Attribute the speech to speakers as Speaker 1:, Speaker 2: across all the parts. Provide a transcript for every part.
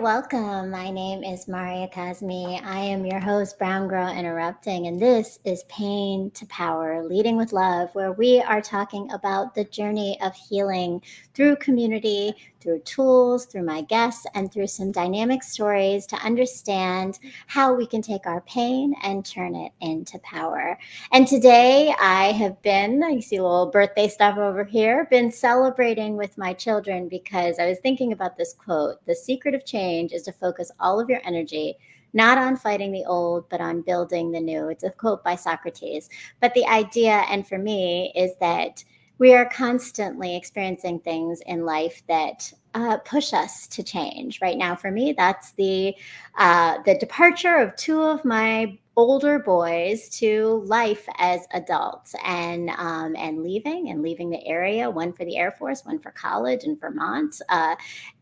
Speaker 1: welcome. My name is Maria Kazmi. I am your host, Brown Girl Interrupting, and this is Pain to Power, Leading with Love, where we are talking about the journey of healing through community, through tools, through my guests, and through some dynamic stories to understand how we can take our pain and turn it into power. And today I see a little birthday stuff over here, been celebrating with my children because I was thinking about this quote: the secret of change is to focus all of your energy not on fighting the old, but on building the new. It's a quote by Socrates. But the idea, and for me, is that we are constantly experiencing things in life that push us to change. Right now, for me, that's the departure of two of my older boys to life as adults, and leaving the area, one for the Air Force, one for college in Vermont,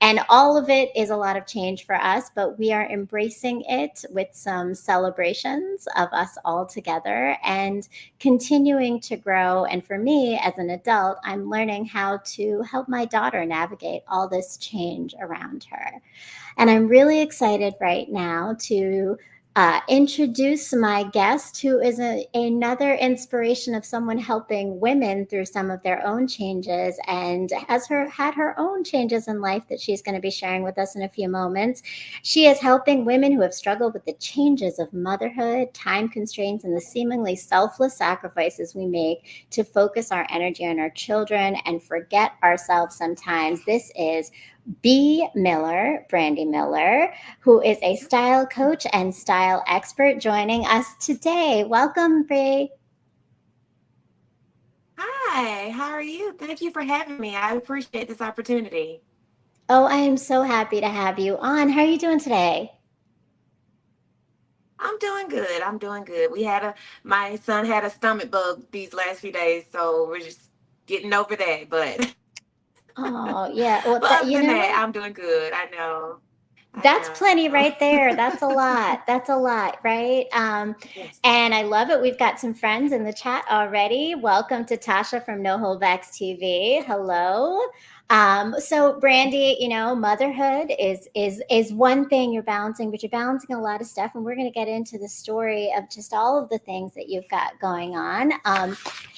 Speaker 1: and all of it is a lot of change for us, but we are embracing it with some celebrations of us all together and continuing to grow. And for me as an adult, I'm learning how to help my daughter navigate all this change around her. And I'm really excited right now to introduce my guest, who is another inspiration of someone helping women through some of their own changes and had her own changes in life that she's going to be sharing with us in a few moments. She is helping women who have struggled with the changes of motherhood, time constraints, and the seemingly selfless sacrifices we make to focus our energy on our children and forget ourselves sometimes. This is Brandi Miller, who is a style coach and style expert, joining us today. Welcome, Bree.
Speaker 2: Hi, how are you? Thank you for having me. I appreciate this opportunity.
Speaker 1: Oh, I am so happy to have you on. How are you doing today?
Speaker 2: I'm doing good. I'm doing good. My son had a stomach bug these last few days, so we're just getting over that. But
Speaker 1: Oh, yeah.
Speaker 2: but
Speaker 1: Well,
Speaker 2: other than that, I'm doing good. I know. I
Speaker 1: that's plenty
Speaker 2: know.
Speaker 1: right there. That's a lot. That's a lot, right?
Speaker 2: Yes.
Speaker 1: And I love it. We've got some friends in the chat already. Welcome to Tasha from No Holdbacks TV. Hello. So Brandy, motherhood is one thing you're balancing, but you're balancing a lot of stuff, and we're going to get into the story of just all of the things that you've got going on.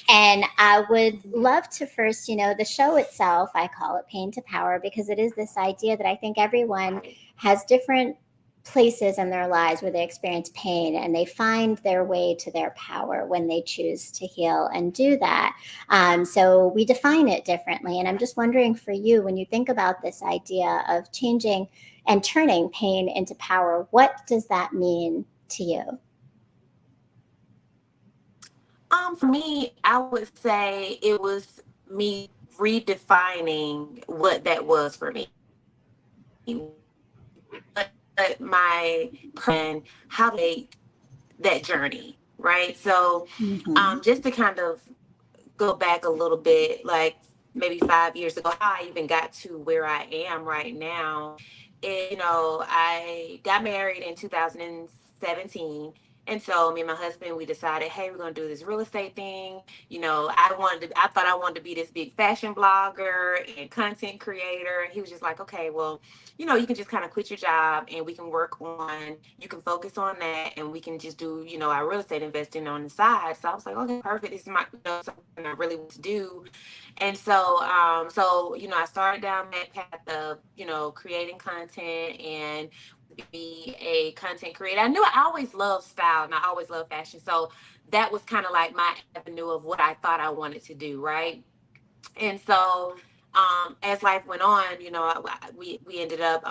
Speaker 1: And I would love to first, the show itself, I call it Pain to Power because it is this idea that I think everyone has different places in their lives where they experience pain and they find their way to their power when they choose to heal and do that. So we define it differently. And I'm just wondering for you, when you think about this idea of changing and turning pain into power, what does that mean to you?
Speaker 2: For me, I would say it was me redefining what that was for me. What my and how they that journey, right? So,
Speaker 1: Mm-hmm.
Speaker 2: just to kind of go back a little bit, like maybe 5 years ago, how I even got to where I am right now. I got married in 2017. And so me and my husband, we decided, hey, we're gonna do this real estate thing. I thought I wanted to be this big fashion blogger and content creator. And he was just like, okay, well, you can just kind of quit your job and you can focus on that and we can just do, our real estate investing on the side. So I was like, okay, perfect. This is something I really want to do. And I started down that path of, creating content and be a content creator. I knew I always loved style and I always loved fashion. So that was kind of like my avenue of what I thought I wanted to do, right? And so as life went on, we ended up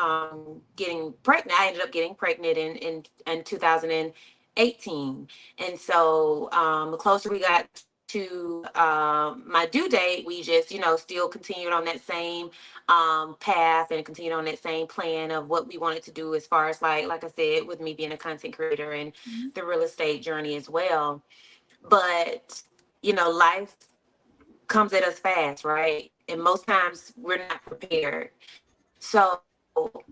Speaker 2: getting pregnant. I ended up getting pregnant in 2018. And so the closer we got to my due date, we just, still continued on that same path and continued on that same plan of what we wanted to do as far as like I said, with me being a content creator and the real estate journey as well. But, life comes at us fast, right? And most times we're not prepared. So April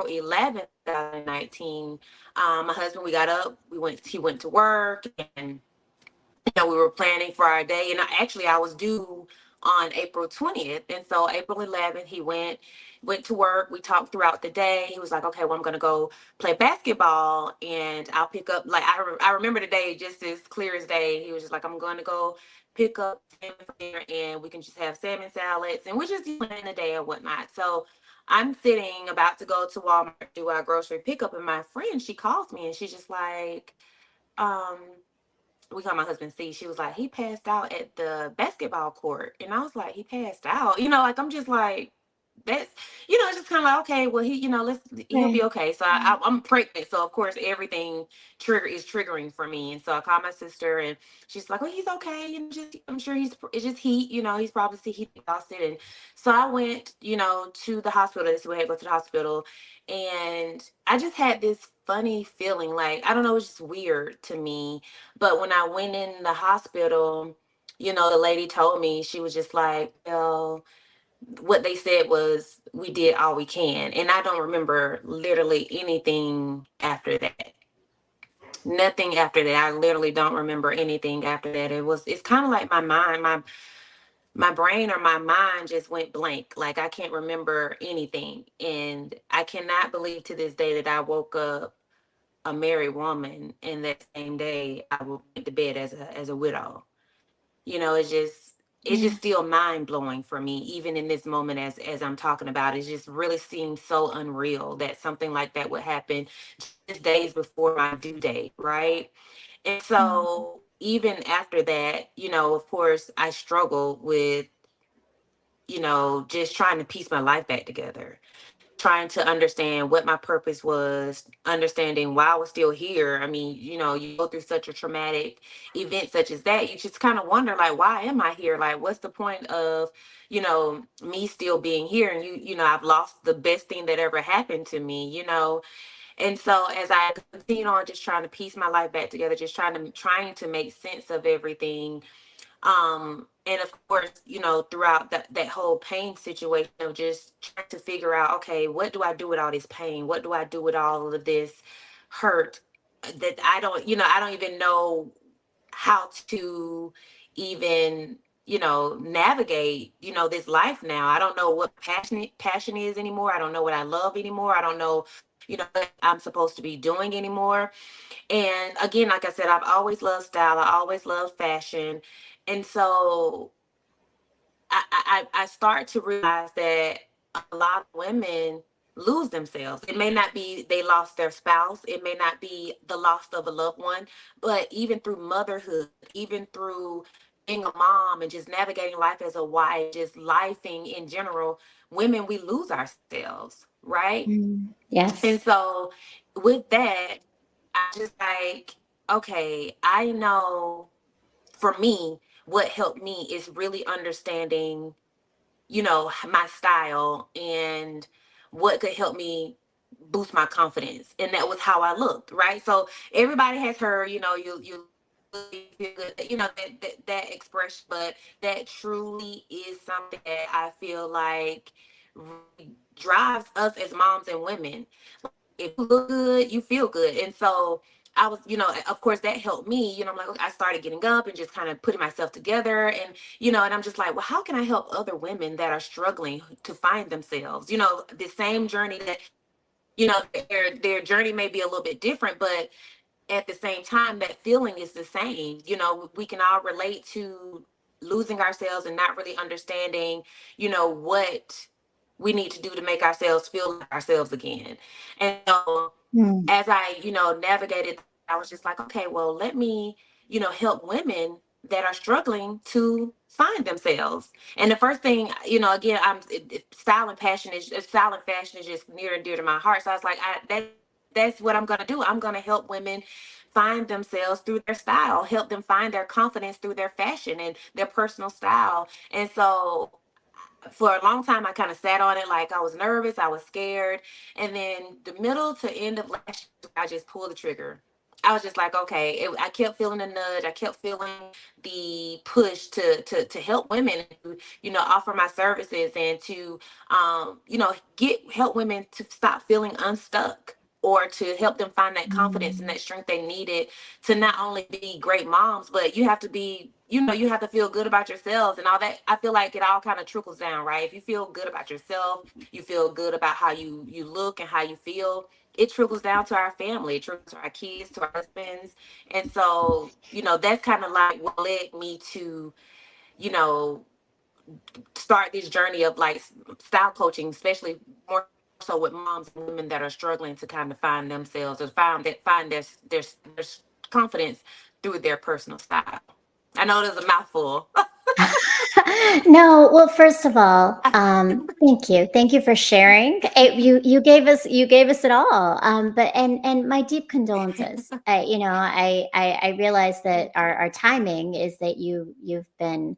Speaker 2: 11th, 2019, my husband, we got up, he went to work and we were planning for our day. And I was due on April 20th. And so April 11th, he went to work. We talked throughout the day. He was like, okay, well, I'm going to go play basketball and I'll pick up, like, I remember the day just as clear as day. He was just like, I'm going to go pick up salmon from there and we can just have salmon salads. And we're just in the day or whatnot. So I'm sitting about to go to Walmart, do our grocery pickup. And my friend, she calls me and she's just like, um, we call my husband C. She was like, he passed out at the basketball court. And I was like, he passed out. Like, I'm just like, that's, it's just kind of like, okay, well, he'll be
Speaker 1: Right.
Speaker 2: okay. So I'm pregnant. So, of course, everything is triggering for me. And so I called my sister and she's like, oh, he's okay. I'm sure it's just heat, he's probably heat exhausted. And so I went, to the hospital. This way I go to the hospital. And I just had this funny feeling, like, I don't know, it's just weird to me, but when I went in the hospital, the lady told me, she was just like, well, what they said was, we did all we can. And I don't remember literally anything after that. Nothing after that. I literally don't remember anything after that. It's kind of like my mind, my brain or my mind just went blank. Like, I can't remember anything. And I cannot believe to this day that I woke up a married woman and that same day I went to bed as a widow. It's just
Speaker 1: Yes.
Speaker 2: still mind blowing for me, even in this moment as I'm talking about it. It just really seems so unreal that something like that would happen just days before my due date, right? And
Speaker 1: Mm.
Speaker 2: so even after that, of course, I struggled with, just trying to piece my life back together, trying to understand what my purpose was, understanding why I was still here. I mean, you go through such a traumatic event such as that, you just kind of wonder, like, why am I here? Like, what's the point of, me still being here? And I've lost the best thing that ever happened to me. And so as I continued on just trying to piece my life back together, just trying to make sense of everything, and of course, throughout that whole pain situation of just trying to figure out, okay, what do I do with all this pain? What do I do with all of this hurt that I don't even know how to even, navigate, this life now. I don't know what passion is anymore. I don't know what I love anymore. I don't know, what I'm supposed to be doing anymore. And again, like I said, I've always loved style. I always loved fashion. And so I start to realize that a lot of women lose themselves. It may not be they lost their spouse, it may not be the loss of a loved one, but even through motherhood, even through being a mom and just navigating life as a wife, just lifing in general, women, we lose ourselves, right?
Speaker 1: Mm.
Speaker 2: And
Speaker 1: Yes.
Speaker 2: so with that, I just like, okay, I know for me, what helped me is really understanding, my style and what could help me boost my confidence. And that was how I looked, right? So everybody has heard, you feel good, that expression, but that truly is something that I feel like really drives us as moms and women. If you look good, you feel good. And so I was, of course that helped me. I'm like, okay, I started getting up and just kind of putting myself together. And, and I'm just like, well, how can I help other women that are struggling to find themselves? The same journey that, their journey may be a little bit different, but at the same time, that feeling is the same. We can all relate to losing ourselves and not really understanding, what we need to do to make ourselves feel like ourselves again. And so
Speaker 1: Mm.
Speaker 2: as I, navigated, I was just like, okay, well, let me, help women that are struggling to find themselves. And the first thing, again, style and fashion is just near and dear to my heart. So I was like, that's what I'm gonna do. I'm gonna help women find themselves through their style, help them find their confidence through their fashion and their personal style. And so for a long time I kind of sat on it, like I was nervous, I was scared. And then the middle to end of last year, I just pulled the trigger. I was just like, okay. I kept feeling the nudge. I kept feeling the push to help women, to, offer my services and to, get help women to stop feeling unstuck or to help them find that confidence and
Speaker 1: Mm.
Speaker 2: that strength they needed to not only be great moms, but you have to be, you have to feel good about yourselves and all that. I feel like it all kind of trickles down, right? If you feel good about yourself, you feel good about how you look and how you feel, it trickles down to our family, it trickles to our kids, to our husbands. And so, that's kind of like what led me to, you know, start this journey of like style coaching, especially more so with moms and women that are struggling to kind of find themselves or find their confidence through their personal style. I know there's a mouthful.
Speaker 1: No, well, first of all, thank you, thank you for sharing. You gave us it all. But and my deep condolences. I realize that
Speaker 2: Thank you.
Speaker 1: our timing is that you've been,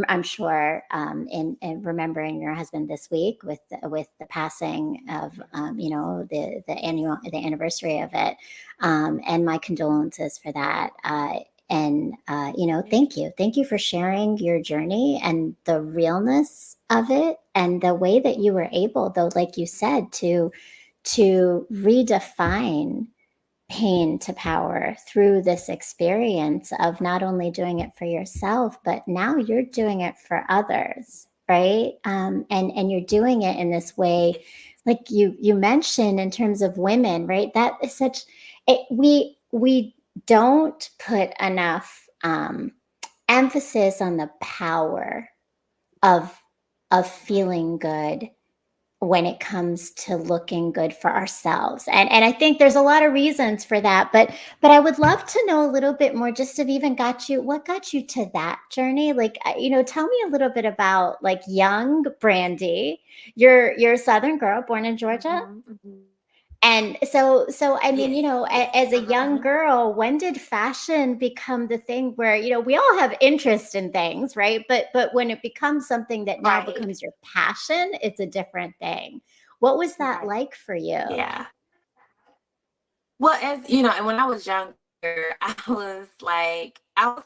Speaker 1: I'm sure, in remembering your husband this week with the passing of, the anniversary of it, and my condolences for that. And
Speaker 2: Thank you.
Speaker 1: thank you for sharing your journey and the realness of it, and the way that you were able, though, like you said, to redefine pain to power through this experience of not only doing it for yourself, but now you're doing it for others, right? And you're doing it in this way,
Speaker 2: Yes.
Speaker 1: like you mentioned, in terms of women, right? That is such we don't put enough emphasis on the power of
Speaker 2: Right.
Speaker 1: feeling good when it comes to looking good for ourselves. And I think there's a lot of reasons for that, but I would love to know a little bit more, just of even what got you to that journey. Like, tell me a little bit about, like, young Brandi. You're a Southern girl born in Georgia.
Speaker 2: Mm-hmm.
Speaker 1: And so I mean,
Speaker 2: Yes. Yes.
Speaker 1: as a young girl, when did fashion become the thing where, we all have interest in things, right? But when it becomes something that now
Speaker 2: Right.
Speaker 1: becomes your passion, it's a different thing. What was that
Speaker 2: Right.
Speaker 1: like for you?
Speaker 2: Yeah. Well, as you know, and when I was younger, I was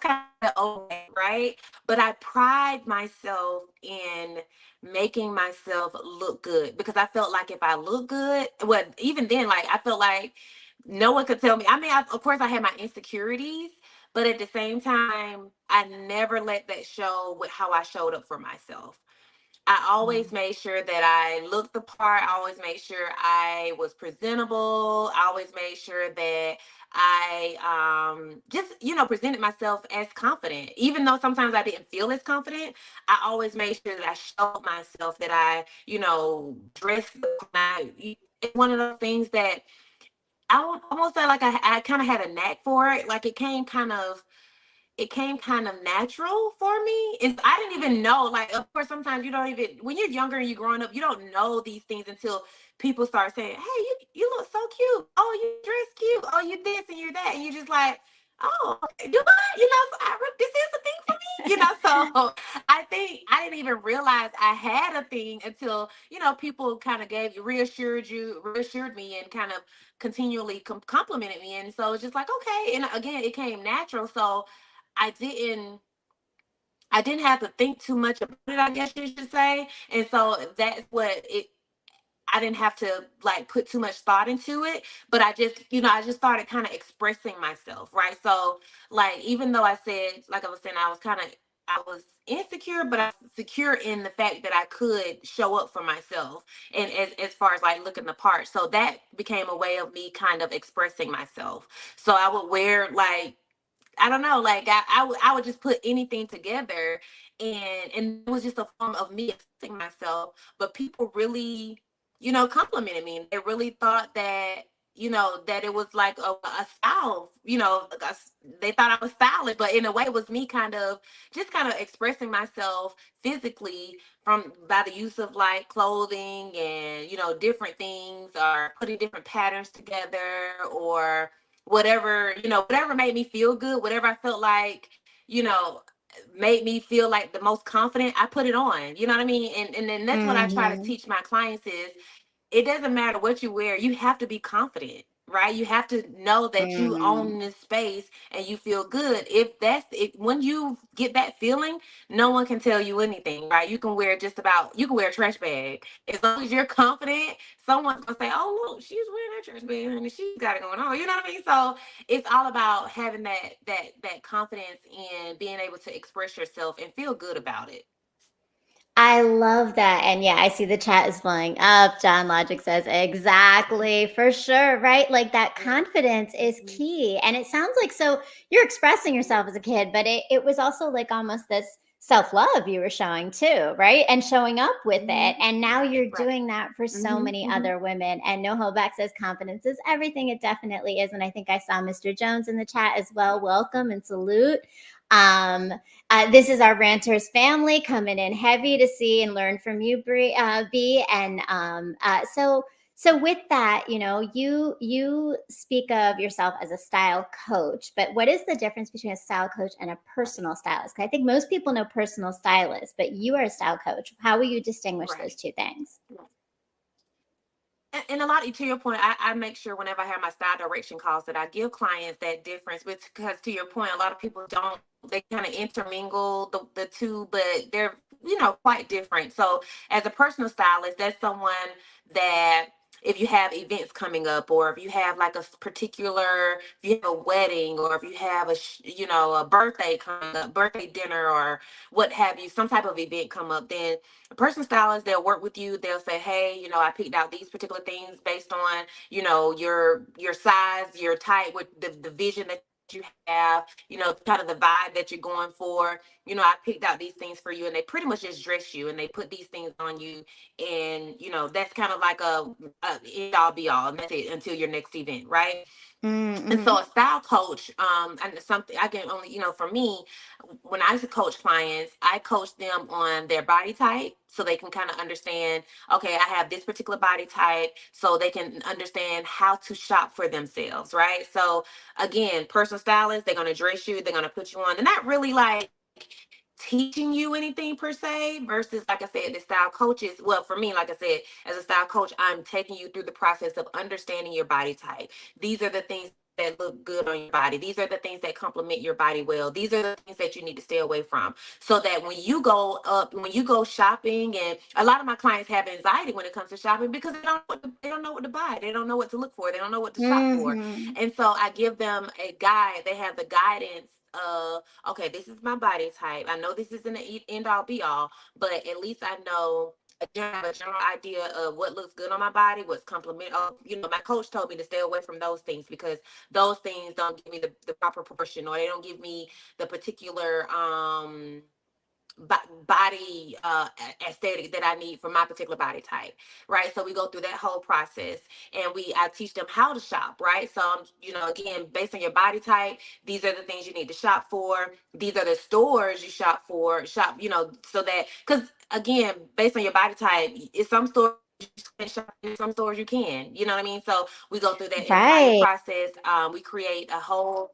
Speaker 2: kind of overweight, right? But I pride myself in making myself look good because I felt like if I look good, well, even then, like I felt like no one could tell me. I mean, of course, I had my insecurities, but at the same time, I never let that show with how I showed up for myself. I always
Speaker 1: Mm.
Speaker 2: made sure that I looked the part. I always made sure I was presentable. I always made sure that I just, presented myself as confident. Even though sometimes I didn't feel as confident, I always made sure that I showed myself that I, dressed. It's one of those things that I would almost say like I kind of had a knack for it. Like it came kind of natural for me. And I didn't even know, like, of course, sometimes you don't even, when you're younger and you're growing up, you don't know these things until people start saying, hey, you look so cute. Oh, you dress cute. Oh, you this and you're that. And you're just like, oh, okay, do I? This is a thing for me, So I think I didn't even realize I had a thing until, people kind of reassured me and kind of continually complimented me. And so it's just like, okay. And again, it came natural. So I didn't I didn't have to think too much about it, I guess you should say. And so that's what it I didn't have to like put too much thought into it, but I just started kind of expressing myself, right? So like even though I said, like I was saying, I was insecure, but I was secure in the fact that I could show up for myself and as far as like looking the part. So that became a way of me kind of expressing myself. So I would wear like I don't know, like I would just put anything together, and it was just a form of me expressing myself. But people really, complimented me. They really thought that that it was like a style, they thought I was stylish, but in a way, it was me kind of expressing myself physically from by the use of like clothing and different things or putting different patterns together or whatever made me feel good, whatever I felt like, you know, made me feel like the most confident, I put it on. You know what I mean? And then that's what I try to
Speaker 1: Mhm.
Speaker 2: teach my clients is it doesn't matter what you wear, you have to be confident. right? You have to know that you
Speaker 1: Mm.
Speaker 2: own this space and you feel good. If that's it, when you get that feeling, no one can tell you anything, right? You can wear just about, you can wear a trash bag. As long as you're confident, someone's gonna say, "Oh, look, she's wearing that trash bag, honey. She's got it going on." You know what I mean? So it's all about having that confidence in being able to express yourself and feel good about it.
Speaker 1: I love that. And yeah, I see the chat is blowing up. John Logic says, exactly, for sure, right? Like that confidence is
Speaker 2: Mhm.
Speaker 1: key. And it sounds like so you're expressing yourself as a kid, but it was also like almost this self love you were showing too, right? And showing up with
Speaker 2: Mhm.
Speaker 1: it. And now
Speaker 2: Right,
Speaker 1: you're
Speaker 2: right.
Speaker 1: doing that for so
Speaker 2: Mhm.
Speaker 1: many
Speaker 2: Mhm.
Speaker 1: other women. And No Holdback says confidence is everything. It definitely is. And I think I saw Mr. Jones in the chat as well. Welcome and salute. Um, this is our ranters family coming in heavy to see and learn from you, B. And so with that, you speak of yourself as a style coach, but what is the difference between a style coach and a personal stylist? Because I think most people know personal stylists, but you are a style coach. How will you distinguish those
Speaker 2: Right.
Speaker 1: two things?
Speaker 2: And a lot, to your point, I make sure whenever I have my style direction calls that I give clients that difference, because to your point, a lot of people don't, they kind of intermingle the two, but they're, quite different. So as a personal stylist, that's someone that, if you have events coming up, or if you have like a particular, if you have a wedding, or if you have a birthday coming up, birthday dinner, or what have you, some type of event come up, then a personal stylist, they'll work with you. They'll say, "Hey, I picked out these particular things based on, your size, your type, with the vision that you have, kind of the vibe that you're going for. I picked out these things for you," and they pretty much just dress you and they put these things on you, and that's kind of like a end all be all, and that's it until your next event, right? And
Speaker 1: Mm-hmm.
Speaker 2: so a style coach, and something I can only, for me, when I coach clients, I coach them on their body type so they can kind of understand, okay, I have this particular body type, so they can understand how to shop for themselves, right? So again, personal stylists, they're going to dress you, they're going to put you on. They're not really like teaching you anything per se, versus, like I said, the style coaches, well, for me, like I said, as a style coach, I'm taking you through the process of understanding your body type. These are the things that look good on your body. These are the things that complement your body well. These are the things that you need to stay away from, so that when you go shopping, and a lot of my clients have anxiety when it comes to shopping because they don't know what to buy. They don't know what to look for. They don't know what to shop for.
Speaker 1: Mm-hmm.
Speaker 2: And so I give them a guide. They have the guidance of, okay, this is my body type. I know this isn't an end all be all, but at least I know have a general idea of what looks good on my body, what's compliment. Oh, my coach told me to stay away from those things because those things don't give me the proper proportion, or they don't give me the particular body aesthetic that I need for my particular body type, right? So we go through that whole process, and I teach them how to shop, right? So again, based on your body type, these are the things you need to shop for. These are the stores you shop, so that, because again, based on your body type, it's some stores you can't shop in, some stores you can, you know what I mean? So we go through that entire
Speaker 1: Right.
Speaker 2: process. We create a whole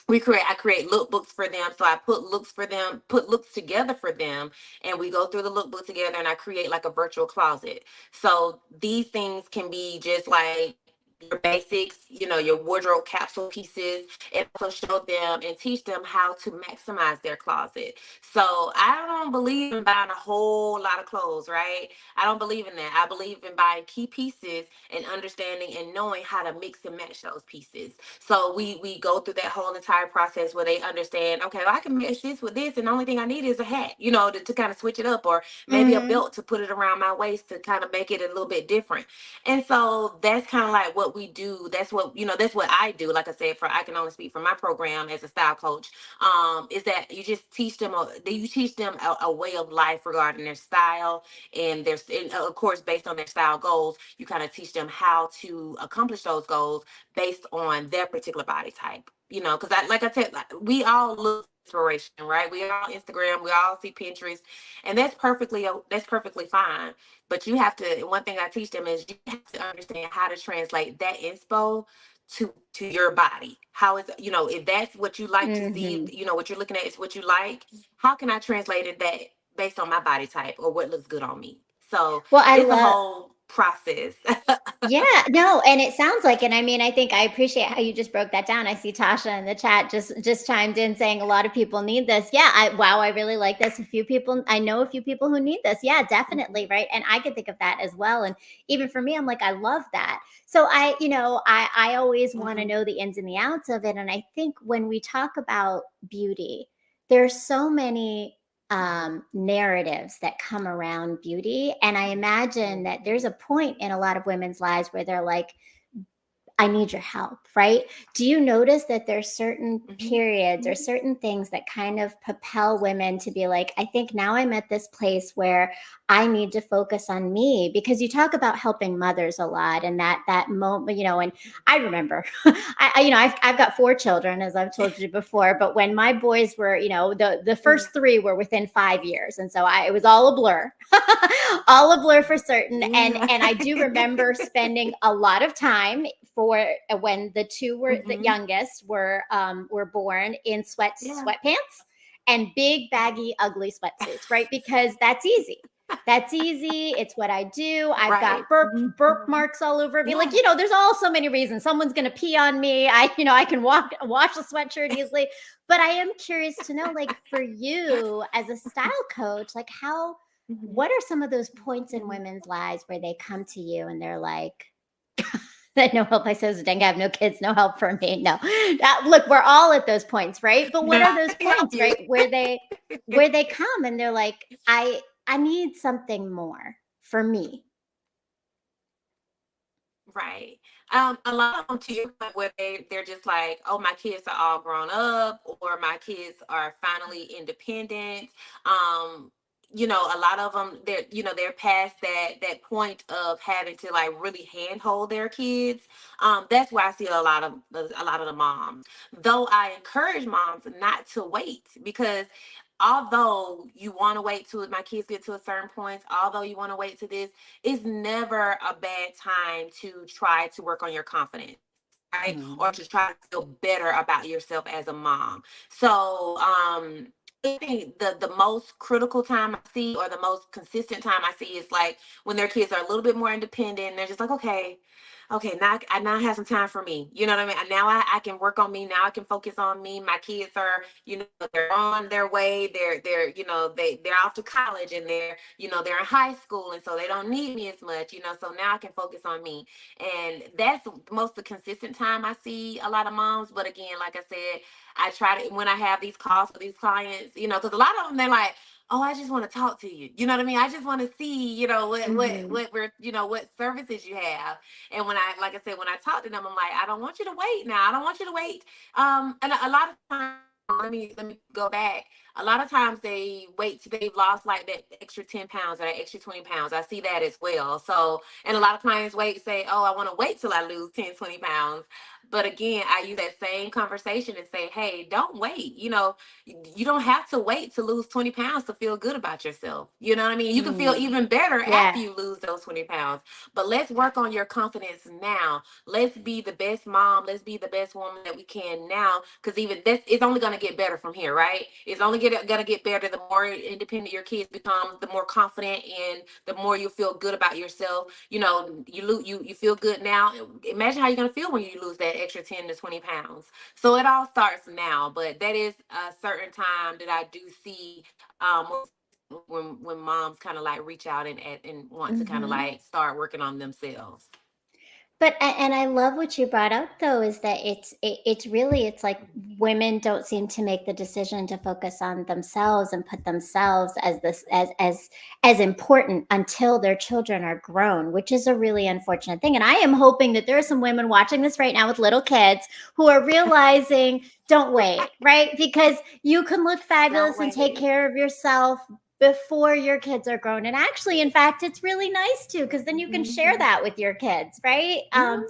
Speaker 2: I create lookbooks for them. So I put looks together for them, and we go through the lookbook together, and I create like a virtual closet. So these things can be just like your basics, your wardrobe capsule pieces, and also show them and teach them how to maximize their closet. So I don't believe in buying a whole lot of clothes, right? I don't believe in that. I believe in buying key pieces and understanding and knowing how to mix and match those pieces. So we go through that whole entire process where they understand, okay, well, I can match this with this, and the only thing I need is a hat, to kind of switch it up, or maybe a
Speaker 1: Mm-hmm.
Speaker 2: belt to put it around my waist to kind of make it a little bit different. And so that's kind of like what we do. That's what I do. Like I said, I can only speak for my program as a style coach. Is that you just teach them a way of life regarding their style, and of course, based on their style goals, you kind of teach them how to accomplish those goals based on their particular body type. Because like I said, like, we all look for inspiration, right? We all Instagram, we all see Pinterest, and that's perfectly fine. But you have to. One thing I teach them is you have to understand how to translate that inspo to your body. How is, if that's what you like to see,
Speaker 1: Mm-hmm.
Speaker 2: what you're looking at is what you like. How can I translate it that based on my body type or what looks good on me? So
Speaker 1: Well, I
Speaker 2: it's a
Speaker 1: love
Speaker 2: whole process.
Speaker 1: Yeah, no, and it sounds like, and I mean, I think I appreciate how you just broke that down. I see Tasha in the chat just chimed in saying a lot of people need this. Yeah, wow, I really like this. A few people, I know a few people who need this. Yeah, definitely, right? And I could think of that as well. And even for me, I'm like, I love that. So I always want to
Speaker 2: Mhm.
Speaker 1: know the ins and the outs of it. And I think when we talk about beauty, there's so many narratives that come around beauty. And I imagine that there's a point in a lot of women's lives where they're like, I need your help, right? Do you notice that there's certain
Speaker 2: Mhm.
Speaker 1: periods or
Speaker 2: Mhm.
Speaker 1: certain things that kind of propel women to be like, I think now I'm at this place where I need to focus on me? Because you talk about helping mothers a lot, and that moment, and I remember, I've got 4 children, as I've told you before, but when my boys were, the
Speaker 2: Mhm.
Speaker 1: first 3 were within 5 years, and so it was all a blur, all a blur for certain,
Speaker 2: Yeah.
Speaker 1: and I do remember spending a lot of time for when the 2 were the
Speaker 2: Mhm.
Speaker 1: youngest were born in
Speaker 2: Yeah.
Speaker 1: sweatpants and big baggy ugly sweatsuits, right? Because that's easy. That's easy. It's what I do. I've
Speaker 2: Right.
Speaker 1: got burp
Speaker 2: Mhm.
Speaker 1: marks all over me. Like,
Speaker 2: Yeah.
Speaker 1: there's all so many reasons. Someone's gonna pee on me. I can wash a sweatshirt easily. But I am curious to know, like, for you as a style coach, like,
Speaker 2: Mhm.
Speaker 1: what are some of those points in
Speaker 2: Mhm.
Speaker 1: women's lives where they come to you and they're like, that no help. I says, dang, I have no kids, no help for me. No, look, we're all at those points, right? But what
Speaker 2: No,
Speaker 1: are
Speaker 2: I
Speaker 1: those
Speaker 2: can help
Speaker 1: points,
Speaker 2: you.
Speaker 1: right, where they come and they're like, I need something more for me.
Speaker 2: Right. A lot of them to your point where they're just like, oh, my kids are all grown up, or my kids are finally independent. Um, a lot of them they're past that point of having to like really handhold their kids. That's where I see a lot of the moms. Though I encourage moms not to wait, because although you want to wait till my kids get to a certain point, although you want to wait to this, it's never a bad time to try to work on your confidence, right?
Speaker 1: Mm.
Speaker 2: Or to try to feel better about yourself as a mom. So, I think the most critical time I see, or the most consistent time I see, is like when their kids are a little bit more independent. And they're just like, okay, now I have some time for me. You know what I mean? And now I can work on me. Now I can focus on me. My kids are, they're on their way. They're they're off to college, and they're in high school, and so they don't need me as much. So now I can focus on me. And that's the most the consistent time I see a lot of moms. But again, like I said, I try to, when I have these calls with these clients, because a lot of them, they're like, oh, I just want to talk to you. You know what I mean? I just want to see,
Speaker 1: Mm-hmm.
Speaker 2: what services you have. And like I said, when I talk to them, I'm like, I don't want you to wait now. I don't want you to wait. And a lot of times, let me go back. A lot of times they wait till they've lost like that extra 10 pounds or that extra 20 pounds. I see that as well. So, and a lot of clients say, oh, I want to wait till I lose 10, 20 pounds. But again, I use that same conversation and say, hey, don't wait. You don't have to wait to lose 20 pounds to feel good about yourself. You know what I mean? You can feel
Speaker 1: Mm.
Speaker 2: even better
Speaker 1: Yeah.
Speaker 2: after you lose those 20 pounds. But let's work on your confidence now. Let's be the best mom. Let's be the best woman that we can now. Because even this, it's only going to get better from here, right? It's only going to get better the more independent your kids become, the more confident, and the more you feel good about yourself. You feel good now. Imagine how you're going to feel when you lose that extra 10 to 20 pounds. So it all starts now, but that is a certain time that I do see, when moms kind of like reach out and want to kind of
Speaker 1: Mm-hmm.
Speaker 2: like start working on themselves.
Speaker 1: But and I love what you brought up though, is that it's really, it's like women don't seem to make the decision to focus on themselves and put themselves as this as important until their children are grown, which is a really unfortunate thing. And I am hoping that there are some women watching this right now with little kids who are realizing, don't wait, right? Because you can look
Speaker 2: Don't
Speaker 1: fabulous and take
Speaker 2: wait.
Speaker 1: care of yourself before your kids are grown. And actually, in fact, it's really nice too, because then you can share
Speaker 2: Mhm.
Speaker 1: that with your kids, right?
Speaker 2: Yeah.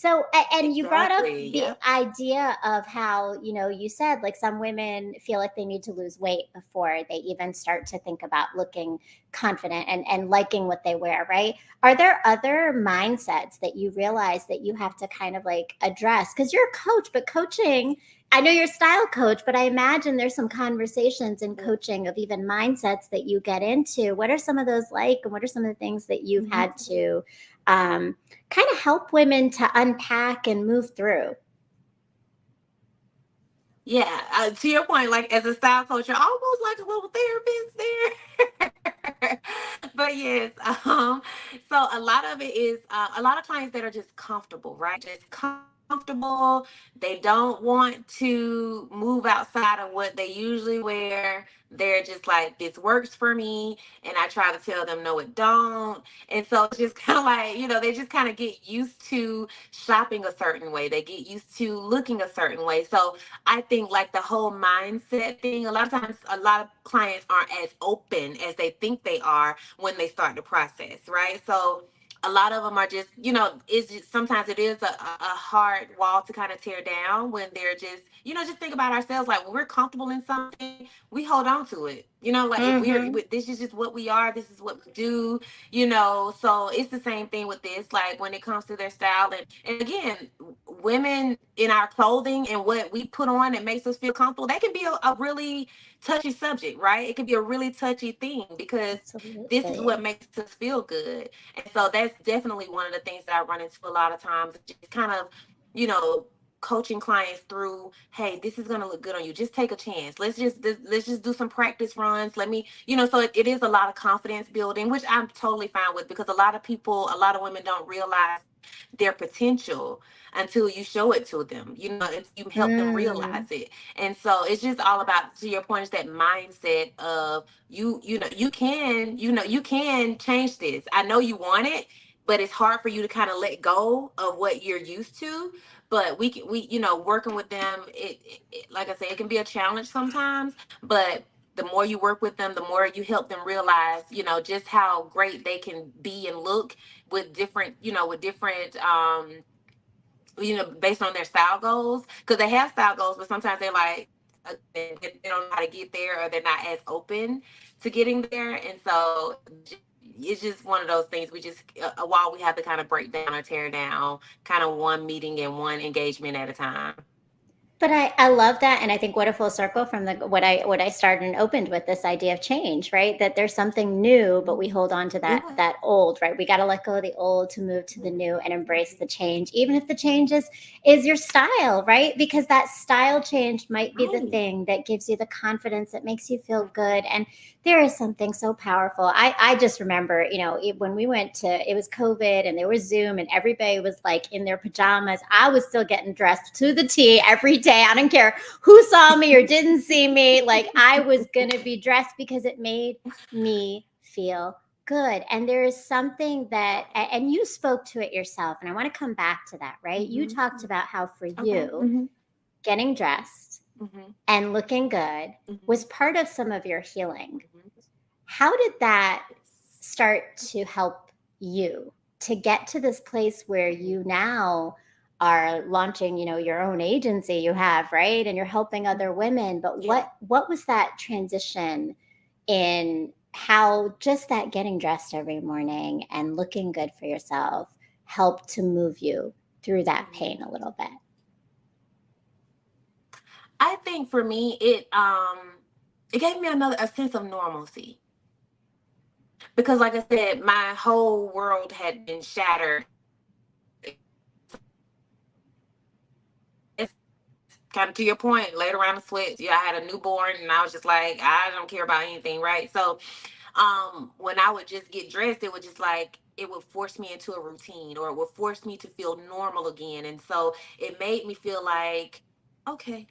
Speaker 1: So, and you brought up
Speaker 2: Exactly.
Speaker 1: the
Speaker 2: Yep.
Speaker 1: idea of how, you said like some women feel like they need to lose weight before they even start to think about looking confident and liking what they wear, right? Are there other mindsets that you realize that you have to kind of like address? Because you're a coach, but coaching, I know you're a style coach, but I imagine there's some conversations in coaching of even mindsets that you get into. What are some of those like, and what are some of the things that you've
Speaker 2: Mhm.
Speaker 1: had to um, kind of help women to unpack and move through?
Speaker 2: Yeah, to your point, like as a style coach, you're almost like a little therapist there. But yes, so a lot of it is a lot of clients that are just comfortable, right? Just comfortable. They don't want to move outside of what they usually wear. They're just like, this works for me, and I try to tell them no, it don't. And so it's just kind of like, they just kind of get used to shopping a certain way. They get used to looking a certain way. So I think like the whole mindset thing, a lot of times a lot of clients aren't as open as they think they are when they start the process, right? So a lot of them are just, it's just, sometimes it is a hard wall to kind of tear down when they're just, just think about ourselves. Like when we're comfortable in something, we hold on to it. Like if
Speaker 1: Mm-hmm.
Speaker 2: this is just what we are, this is what we do, so it's the same thing with this, like when it comes to their style. And again, women in our clothing and what we put on that makes us feel comfortable, that can be a really touchy subject, right? It can be a really touchy thing because this is what
Speaker 1: Absolutely.
Speaker 2: makes us feel good. And so that's definitely one of the things that I run into a lot of times, just kind of, you know, coaching clients through, hey, this is going to look good on you, just take a chance, let's just do some practice runs, let me, so it is a lot of confidence building, which I'm totally fine with, because a lot of women don't realize their potential until you show it to them, until you help them
Speaker 1: Mm.
Speaker 2: realize it. And so it's just all about, to your point, is that mindset of you can change this. I know you want it, but it's hard for you to kind of let go of what you're used to. But working with them, like I said, it can be a challenge sometimes, but the more you work with them, the more you help them realize, just how great they can be and look with different based on their style goals, because they have style goals, but sometimes they're like, they don't know how to get there, or they're not as open to getting there. And so it's just one of those things. We just a while we have to kind of break down or tear down, kind of one meeting and one engagement at a time.
Speaker 1: But I love that, and I think what a full circle from the what I started and opened with, this idea of change, right? That there's something new, but we hold on to
Speaker 2: Yeah.
Speaker 1: that old, right? We got to let go of the old to move to the new and embrace the change, even if the change is your style, right? Because that style change might be the
Speaker 2: Right.
Speaker 1: thing that gives you the confidence that makes you feel good. And there is something so powerful. I just remember, when we went to, it was COVID and there was Zoom and everybody was like in their pajamas. I was still getting dressed to the T every day. I don't care who saw me or didn't see me. Like I was going to be dressed because it made me feel good. And there is something that, and you spoke to it yourself, and I want to come back to that, right? You
Speaker 2: Hmm.
Speaker 1: talked about how for
Speaker 2: Okay.
Speaker 1: you,
Speaker 2: Hmm.
Speaker 1: getting dressed
Speaker 2: Hmm.
Speaker 1: and looking good was
Speaker 2: Hmm.
Speaker 1: part of some of your healing.
Speaker 2: Hmm.
Speaker 1: How did that
Speaker 2: Yes.
Speaker 1: start to help you to get to this place where
Speaker 2: Hmm.
Speaker 1: you now are launching, your own agency you have, right? And you're helping other women. But
Speaker 2: Yeah.
Speaker 1: what was that transition in how just that getting dressed every morning and looking good for yourself helped to move you through that
Speaker 2: Mhm.
Speaker 1: pain a little bit?
Speaker 2: I think for me, it gave me a sense of normalcy, because, like I said, my whole world had been shattered. It's kind of to your point, laid around the sweat. Yeah, I had a newborn, and I was just like, I don't care about anything, right? So when I would just get dressed, it would just like, it would force me into a routine, or it would force me to feel normal again. And so it made me feel like, okay,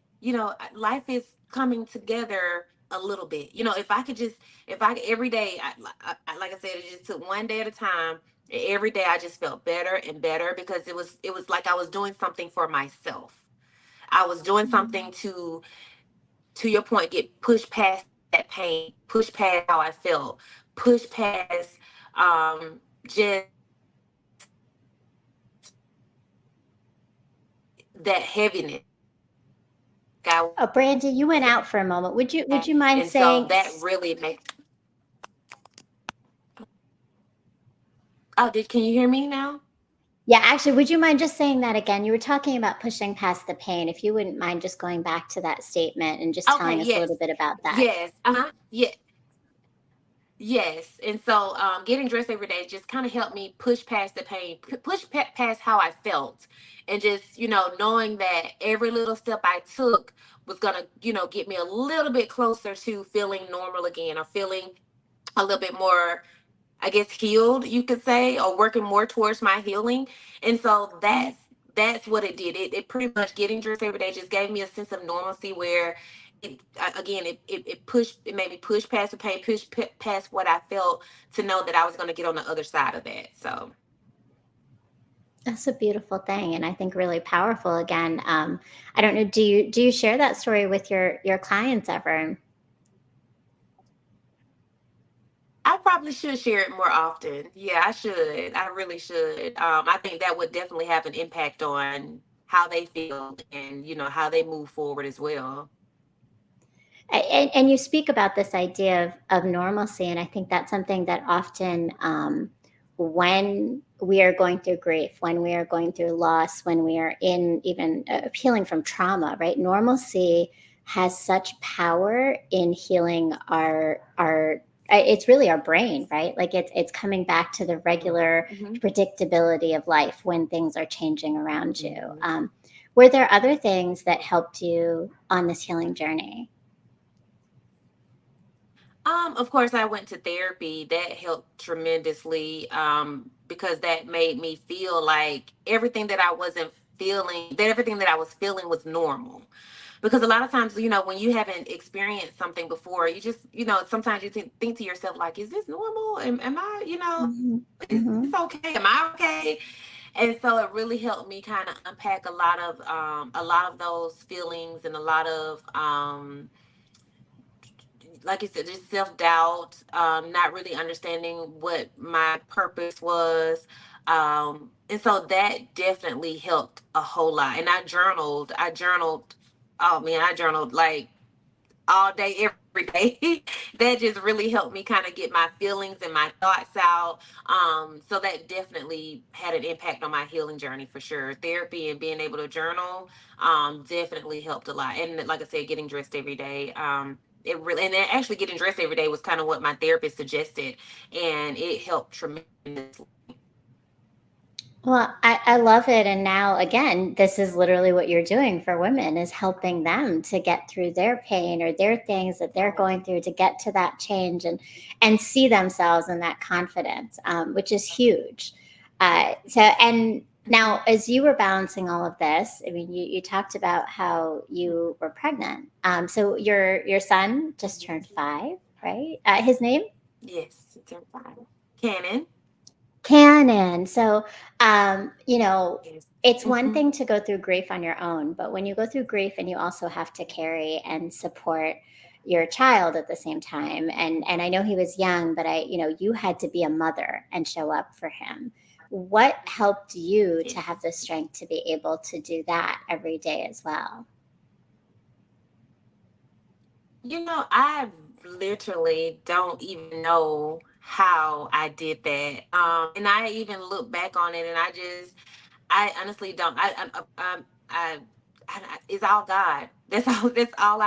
Speaker 2: life is coming together a little bit. If I could just, if I every day, like I said, it just took one day at a time. Every day I just felt better and better, because it was like I was doing something for myself. I was doing something to your point, get pushed past that pain, push past how I felt, push past just that heaviness. I
Speaker 1: Oh, Brandy, you went
Speaker 2: wasn't
Speaker 1: out for a moment. Would
Speaker 2: that,
Speaker 1: you mind
Speaker 2: and so
Speaker 1: saying?
Speaker 2: that really makes. Oh, did can you hear me now?
Speaker 1: Yeah, actually, would you mind just saying that again? You were talking about pushing past the pain. If you wouldn't mind just going back to that statement and just
Speaker 2: Okay,
Speaker 1: telling us a little
Speaker 2: yes,
Speaker 1: bit about that.
Speaker 2: yes, yeah, yes. And so, getting dressed every day just kind of helped me push past the pain, past how I felt, and just knowing that every little step I took was gonna get me a little bit closer to feeling normal again, or feeling a little bit more, I guess, healed, you could say, or working more towards my healing. And so that's what it did. It pretty much, getting dressed every day just gave me a sense of normalcy, where again, it made me push past the pain, past what I felt, to know that I was going to get on the other side of that. So
Speaker 1: That's a beautiful thing, and I think really powerful. Again, I don't know. Do you share that story with your clients ever?
Speaker 2: I probably should share it more often. Yeah, I should. I really should. I think that would definitely have an impact on how they feel, and how they move forward as well.
Speaker 1: And you speak about this idea of normalcy, and I think that's something that often, when we are going through grief, when we are going through loss, when we are in even healing from trauma, right? Normalcy has such power in healing our it's really our brain, right? Like it's coming back to the regular
Speaker 2: Hmm.
Speaker 1: predictability of life when things are changing around you.
Speaker 2: Hmm.
Speaker 1: Were there other things that helped you on this healing journey?
Speaker 2: Of course, I went to therapy. That helped tremendously, because that made me feel like everything that I wasn't feeling, that everything that I was feeling was normal. Because a lot of times, when you haven't experienced something before, you just, sometimes you think to yourself, like, is this normal? Am I,
Speaker 1: Mhm,
Speaker 2: is this
Speaker 1: mhm.
Speaker 2: okay? Am I okay? And so it really helped me kind of unpack a lot of those feelings, and a lot of, like you said, just self doubt, not really understanding what my purpose was. And so that definitely helped a whole lot. And I journaled, oh man, I journaled like all day, every day. That just really helped me kind of get my feelings and my thoughts out. So that definitely had an impact on my healing journey for sure. Therapy and being able to journal, definitely helped a lot. And like I said, getting dressed every day. It really, and then actually getting dressed every day was kind of what my therapist suggested, and it helped tremendously.
Speaker 1: Well, I love it. And now, again, this is literally what you're doing for women is helping them to get through their pain or their things that they're
Speaker 2: Right.
Speaker 1: going through to get to that change and see themselves in that confidence, which is huge. And now,
Speaker 2: Mhm.
Speaker 1: as you were balancing all of this, I mean, you talked about how you were pregnant. So your son just turned 5, right? His name?
Speaker 2: Yes, it's fine. Canon.
Speaker 1: Canon. So,
Speaker 2: Yes.
Speaker 1: it's one
Speaker 2: Hmm.
Speaker 1: thing to go through grief on your own, but when you go through grief and you also have to carry and support your child at the same time, and I know he was young, but you had to be a mother and show up for him. What helped you to have
Speaker 2: Yes.
Speaker 1: the strength to be able to do that every day as well?
Speaker 2: I literally don't even know how I did that. And I even look back on it, and I honestly don't. It's all God. That's all. That's all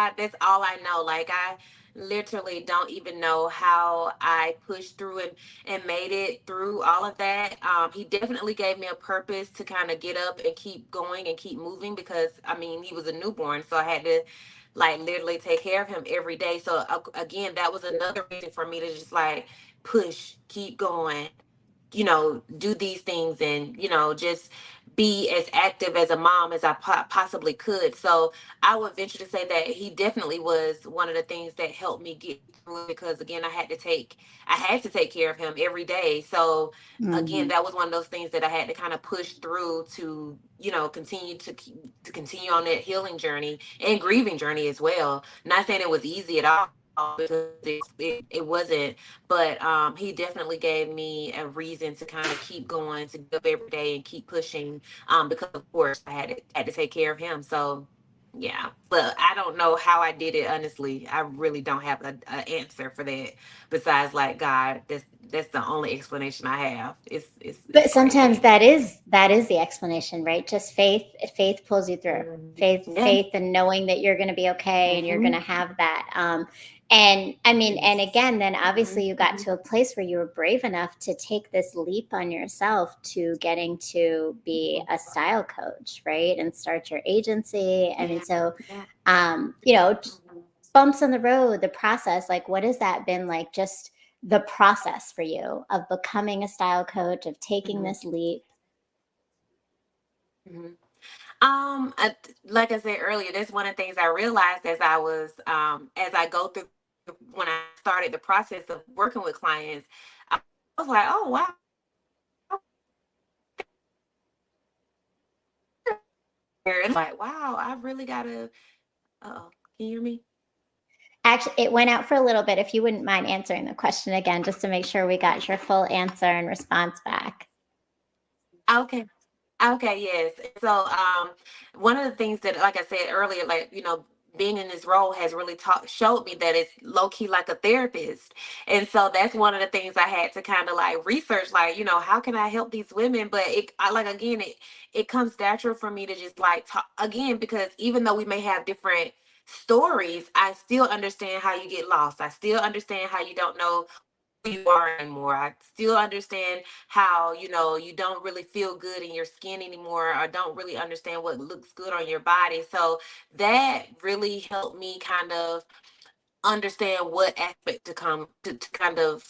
Speaker 2: I know. Like, I literally don't even know how I pushed through and made it through all of that. He definitely gave me a purpose to kind of get up and keep going and keep moving, because I mean, he was a newborn, so I had to like literally take care of him every day. So again, that was another reason for me to just like push, keep going, do these things, and just be as active as a mom as I possibly could. So I would venture to say that he definitely was one of the things that helped me get through it, because again, I had to take care of him every day. So again,
Speaker 1: Hmm.
Speaker 2: that was one of those things that I had to kind of push through to continue on that healing journey and grieving journey as well. Not saying it was easy at all. because it wasn't. But he definitely gave me a reason to kind of keep going, to get up every day and keep pushing. Because of course I had to take care of him. So yeah, but I don't know how I did it. Honestly, I really don't have a answer for that. Besides, like God, that's the only explanation I have. It's
Speaker 1: But sometimes
Speaker 2: crazy.
Speaker 1: that is the explanation, right? Just faith pulls you through.
Speaker 2: Yeah.
Speaker 1: Faith and knowing that you're going to be okay and you're going to
Speaker 2: Hmm.
Speaker 1: have that. And I mean, and
Speaker 2: Yes.
Speaker 1: again, then obviously you got
Speaker 2: Hmm.
Speaker 1: to a place where you were brave enough to take this leap on yourself to getting to be a style coach, right? And start your agency. I mean,
Speaker 2: Yeah.
Speaker 1: so,
Speaker 2: Yeah.
Speaker 1: you know,
Speaker 2: Mhm.
Speaker 1: bumps on the road, the process, like what has that been like? Just the process for you of becoming a style coach, of taking
Speaker 2: Mhm.
Speaker 1: this leap.
Speaker 2: Mhm. Like I said earlier, that's one of the things I realized as I go through when I started the process of working with clients. I was like, oh wow, and like wow, I really gotta. Oh, can you hear me?
Speaker 1: Actually, it went out for a little bit. If you wouldn't mind answering the question again, just to make sure we got your full answer and response back.
Speaker 2: Okay. Okay, yes. So, one of the things that, like I said earlier, like, being in this role has really showed me that it's low key like a therapist. And so that's one of the things I had to kind of like research, like, how can I help these women? But like, again, it comes natural for me to just like talk again, because even though we may have different stories, I still understand how you get lost. I still understand how you don't know you are anymore. I still understand how, you don't really feel good in your skin anymore, or don't really understand what looks good on your body. So that really helped me kind of understand what aspect to come to kind of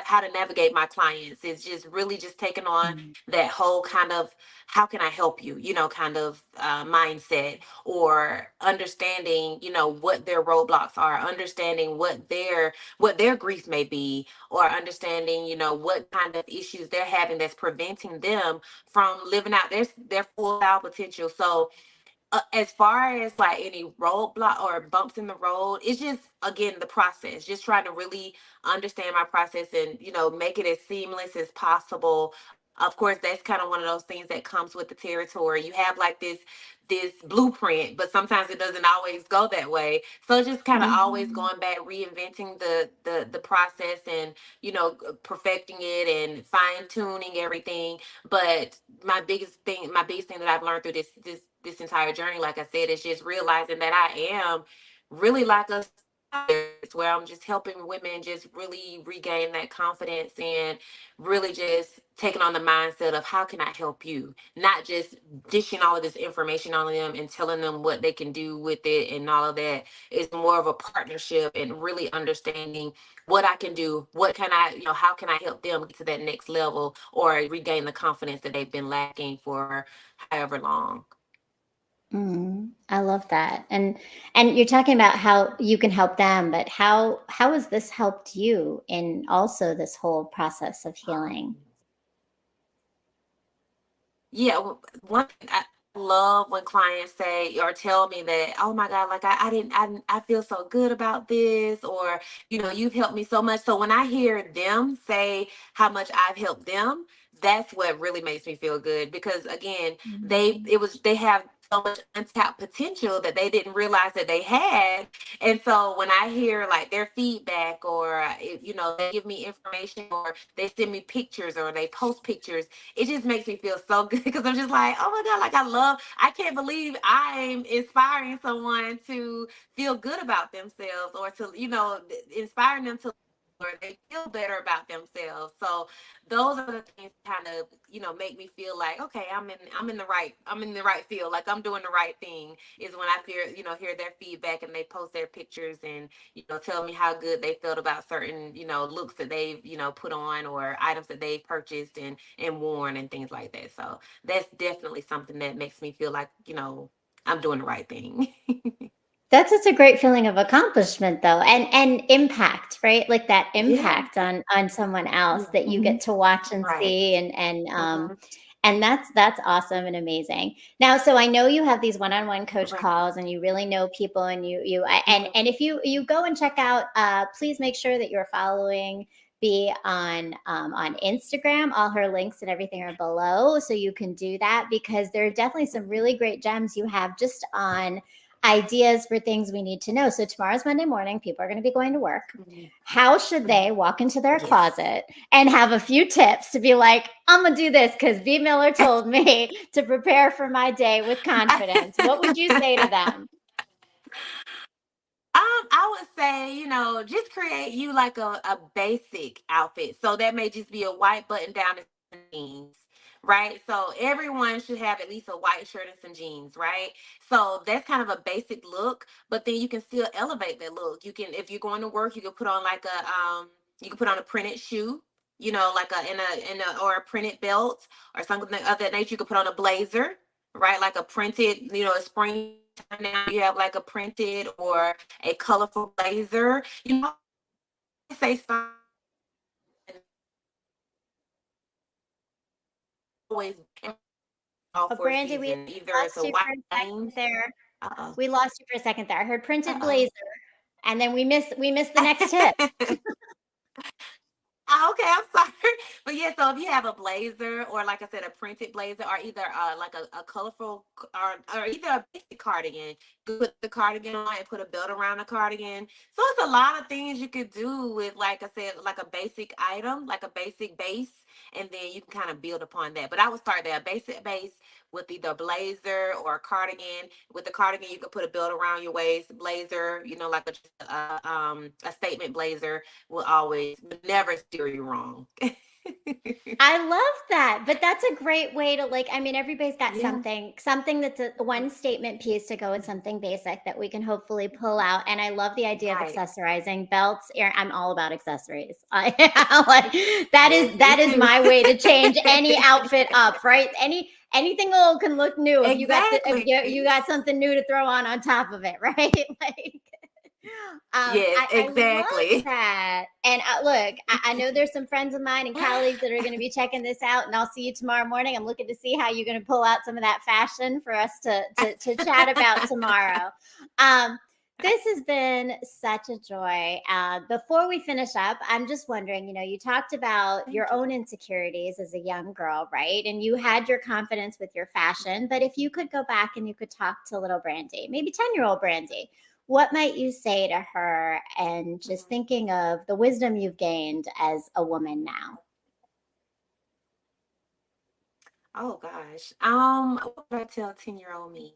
Speaker 2: how to navigate my clients. Is just really just taking on
Speaker 1: Mm.
Speaker 2: that whole kind of how can I help you, kind of mindset, or understanding, what their roadblocks are, understanding what their grief may be, or understanding, what kind of issues they're having that's preventing them from living out their full potential. So as far as like any roadblock or bumps in the road, it's just again the process. Just trying to really understand my process and make it as seamless as possible. Of course, that's kind of one of those things that comes with the territory. You have like this blueprint, but sometimes it doesn't always go that way. So just kind of always
Speaker 1: Mhm.
Speaker 2: going back, reinventing the process, and perfecting it and fine tuning everything. But my biggest thing that I've learned through this entire journey, like I said, is just realizing that I am really like a stylist, where I'm just helping women just really regain that confidence, and really just taking on the mindset of how can I help you, not just dishing all of this information on them and telling them what they can do with it and all of that. It's more of a partnership, and really understanding what I can do, what can I, how can I help them get to that next level, or regain the confidence that they've been lacking for however long.
Speaker 1: Mm, I love that. And you're talking about how you can help them, but how has this helped you in also this whole process of healing?
Speaker 2: Yeah, one thing I love when clients say or tell me that, oh my God, like I feel so good about this, or you've helped me so much. So when I hear them say how much I've helped them, that's what really makes me feel good, because again,
Speaker 1: Mhm.
Speaker 2: they have so much untapped potential that they didn't realize that they had. And so when I hear like their feedback, or they give me information, or they send me pictures, or they post pictures, it just makes me feel so good, because I'm just like, oh my God, like I can't believe I'm inspiring someone to feel good about themselves, or to, inspiring them to, or they feel better about themselves. So those are the things kind of, make me feel like, okay, I'm in the right field, like I'm doing the right thing, is when I hear their feedback, and they post their pictures, and tell me how good they felt about certain, looks that they've, put on, or items that they've purchased and worn, and things like that. So that's definitely something that makes me feel like, I'm doing the right thing.
Speaker 1: That's such a great feeling of accomplishment though, and impact, right? Like that
Speaker 2: Yeah.
Speaker 1: impact on someone else that you
Speaker 2: Hmm.
Speaker 1: get to watch and
Speaker 2: Right.
Speaker 1: see, and
Speaker 2: Hmm.
Speaker 1: And that's awesome and amazing. Now, so I know you have these one-on-one coach
Speaker 2: Right.
Speaker 1: calls, and you really know people, and
Speaker 2: Mhm.
Speaker 1: and if you go and check out, please make sure that you're following be on Instagram. All her links and everything are below, so you can do that, because there are definitely some really great gems you have just on ideas for things we need to know. So tomorrow's Monday morning, people are going to be going to work.
Speaker 2: Mhm.
Speaker 1: How should
Speaker 2: Mhm.
Speaker 1: they walk into their
Speaker 2: Yes.
Speaker 1: closet and have a few tips to be like, I'm gonna do this because B. Miller told me to prepare for my day with confidence? What would you say to them?
Speaker 2: I would say, just create you like a basic outfit. So that may just be a white button down and some jeans, right? So everyone should have at least a white shirt and some jeans, right? So that's kind of a basic look, but then you can still elevate that look. You can, if you're going to work, you can put on like you can put on a printed shoe, like in a or a printed belt or something of that nature. You could put on a blazer, right? Like a printed, a spring now you have like a printed or a colorful blazer. Say something always all
Speaker 1: Oh,
Speaker 2: for a
Speaker 1: Brandy, we
Speaker 2: season. Either it's
Speaker 1: lost
Speaker 2: a
Speaker 1: you
Speaker 2: white
Speaker 1: for a second
Speaker 2: jeans.
Speaker 1: there.
Speaker 2: Uh
Speaker 1: We lost you for a second there. I heard printed
Speaker 2: oh.
Speaker 1: blazer, and then we missed the next tip.
Speaker 2: Uh oh. Okay, I'm sorry. But yeah, so if you have a blazer or like I said, a printed blazer or either like a colorful or either a basic cardigan, you put the cardigan on and put a belt around the cardigan. So it's a lot of things you could do with, like I said, like a basic item, like a basic base, and then you can kind of build upon that. But I would start there, a basic base with either a blazer or a cardigan. With the cardigan, you could put a belt around your waist, blazer, like a statement blazer will always would never steer you wrong.
Speaker 1: I love that. But that's a great way to, like, I mean, everybody's got
Speaker 2: Yeah.
Speaker 1: something that's a one statement piece to go with something basic that we can hopefully pull out. And I love the idea of
Speaker 2: Right.
Speaker 1: accessorizing belts. I'm all about accessories. Like, that
Speaker 2: Yes,
Speaker 1: is
Speaker 2: me
Speaker 1: that is
Speaker 2: too.
Speaker 1: my way to change any outfit up, right? Anything little can look new if if
Speaker 2: Exactly.
Speaker 1: you got something new to throw on top of it, right? Like,
Speaker 2: Yes,
Speaker 1: I love
Speaker 2: exactly.
Speaker 1: that. And look, I know there's some friends of mine and colleagues that are going to be checking this out, and I'll see you tomorrow morning. I'm looking to see how you're going to pull out some of that fashion for us to chat about tomorrow. Um, this has been such a joy. Before we finish up, I'm just wondering, you talked about your
Speaker 2: Thank you.
Speaker 1: own insecurities as a young girl, right? And you had your confidence with your fashion. But if you could go back and you could talk to little Brandy, maybe 10-year-old Brandy, what might you say to her, and just
Speaker 2: Mhm.
Speaker 1: thinking of the wisdom you've gained as a woman now?
Speaker 2: Oh gosh. What would I tell 10-year-old me?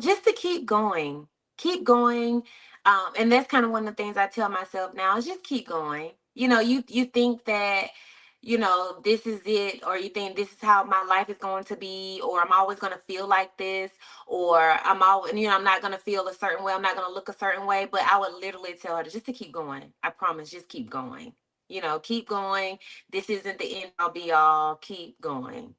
Speaker 2: Just to keep going. Keep going. And that's kind of one of the things I tell myself now is just keep going. You think that, this is it, or you think this is how my life is going to be, or I'm always gonna feel like this, or I'm not gonna feel a certain way, I'm not gonna look a certain way. But I would literally tell her just to keep going. I promise, just keep going. Keep going. This isn't the end all be all. Keep going.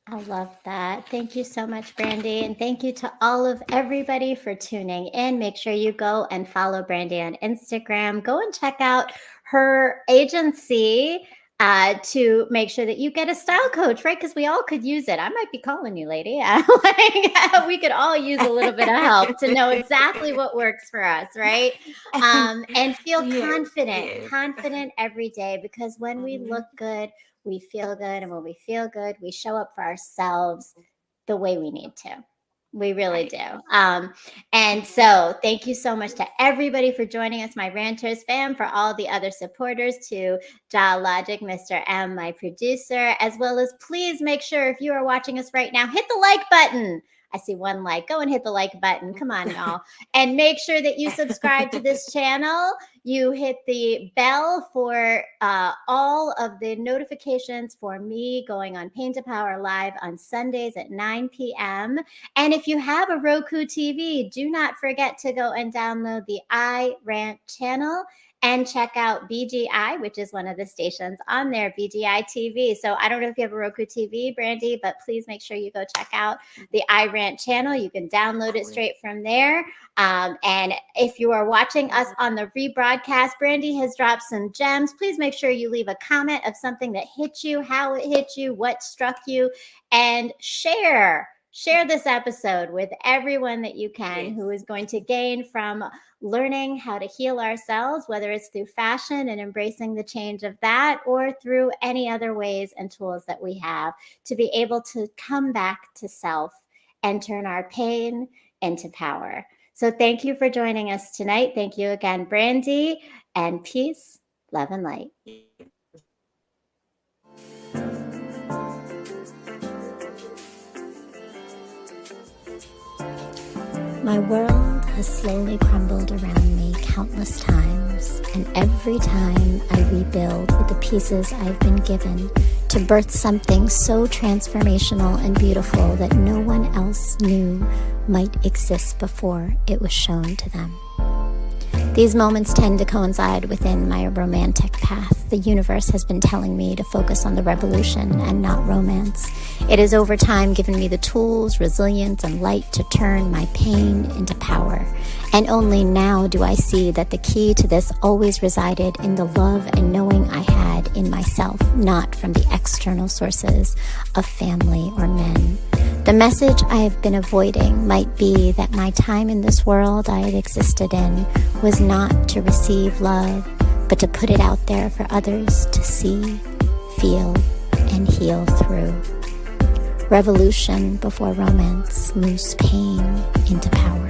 Speaker 1: I love that. Thank you so much, Brandy. And thank you to all of everybody for tuning in. Make sure you go and follow Brandy on Instagram. Go and check out her agency to make sure that you get a style coach, right? Because we all could use it. I might be calling you, lady. Like, we could all use a little bit of help to know exactly what works for us, right? And feel
Speaker 2: Yes,
Speaker 1: confident,
Speaker 2: yes.
Speaker 1: confident every day, because when we look
Speaker 2: Mhm.
Speaker 1: good, we feel good. And when we feel good, we show up for ourselves the way we need to. We really
Speaker 2: Right.
Speaker 1: do. And
Speaker 2: Mhm.
Speaker 1: so, thank you so much to
Speaker 2: Yes.
Speaker 1: everybody for joining us, my Ranters fam, for all the other supporters, to Logic, Mr. M, my producer, as well as, please make sure, if you are watching us right now, hit the like button. I see one like. Go and hit the like button. Come on, y'all. And make sure that you subscribe to this channel. You hit the bell for all of the notifications for me going on Pain to Power Live on Sundays at 9 p.m. And if you have a Roku TV, do not forget to go and download the iRant channel and check out BGI, which is one of the stations on there, BGI TV. So I don't know if you have a Roku TV, Brandi, but please make sure you go check out the iRant channel. You can download it straight from there. And if you are watching us on the rebroadcast, Brandi has dropped some gems. Please make sure you leave a comment of something that hit you, how it hit you, what struck you, and share this episode with everyone that you can who is going to gain from learning how to heal ourselves, whether it's through fashion and embracing the change of that, or through any other ways and tools that we have to be able to come back to self and turn our pain into power. So thank you for joining us tonight. Thank you again, Brandi, and peace, love, and light. My world has slowly crumbled around me countless times, and every time I rebuild with the pieces I've been given to birth something so transformational and beautiful that no one else knew might exist before it was shown to them. These moments tend to coincide within my romantic path. The universe has been telling me to focus on the revolution and not romance. It has over time given me the tools, resilience, and light to turn my pain into power. And only now do I see that the key to this always resided in the love and knowing I had in myself, not from the external sources of family or men. The message I have been avoiding might be that my time in this world I had existed in was not to receive love, but to put it out there for others to see, feel, and heal through. Revolution before romance moves pain into power.